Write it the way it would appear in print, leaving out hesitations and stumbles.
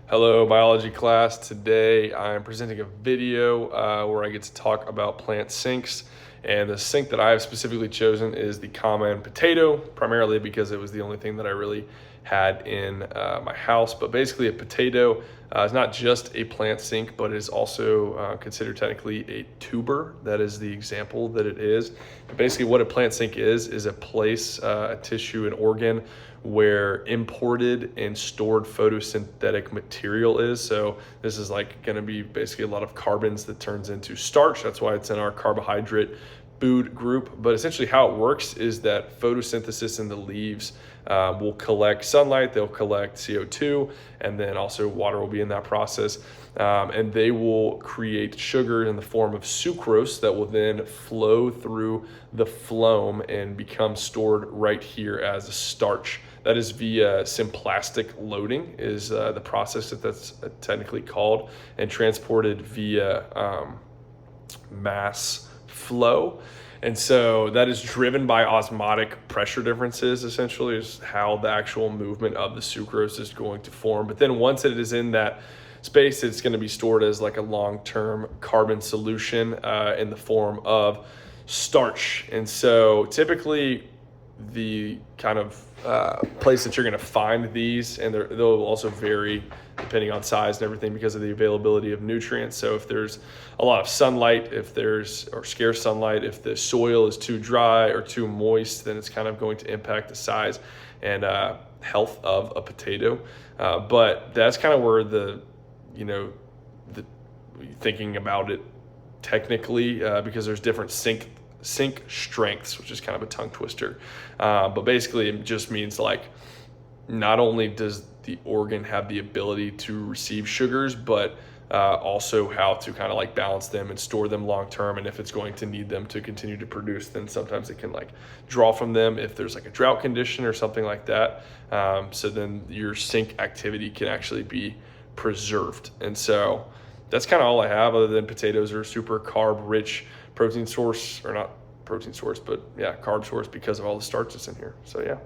Hello, biology class. Today I'm presenting a video where I get to talk about plant sinks. And the sink that I have specifically chosen is the common potato, primarily because it was the only thing that I really had in my house. But basically, a potato is not just a plant sink, but it is also considered technically a tuber. That is the example that it is. But basically, what a plant sink is a place, a tissue, an organ where imported and stored photosynthetic material is. So this is like going to be basically a lot of carbons that turns into starch. That's why it's in our carbohydrate food group. But essentially how it works is that photosynthesis in the leaves will collect sunlight, they'll collect CO2, and then also water will be in that process. And they will create sugar in the form of sucrose that will then flow through the phloem and become stored right here as a starch. That is via symplastic loading is the process that's technically called, and transported via mass flow. And so that is driven by osmotic pressure differences, essentially, is how the actual movement of the sucrose is going to form. But then once it is in that space, it's going to be stored as like a long-term carbon solution in the form of starch. And so typically the kind of place that you're going to find these, and they'll also vary depending on size and everything because of the availability of nutrients. So if there's a lot of sunlight, or scarce sunlight, if the soil is too dry or too moist, then it's kind of going to impact the size and health of a potato. But that's kind of where the thinking about it technically, because there's different sink strengths, which is kind of a tongue twister. But basically it just means like not only does the organ have the ability to receive sugars, but also how to kind of like balance them and store them long term. And if it's going to need them to continue to produce, then sometimes it can like draw from them if there's like a drought condition or something like that. So then your sink activity can actually be preserved. And so that's kind of all I have, other than potatoes are a super carb rich protein source, or not protein source, but yeah, carb source because of all the starches in here. So yeah.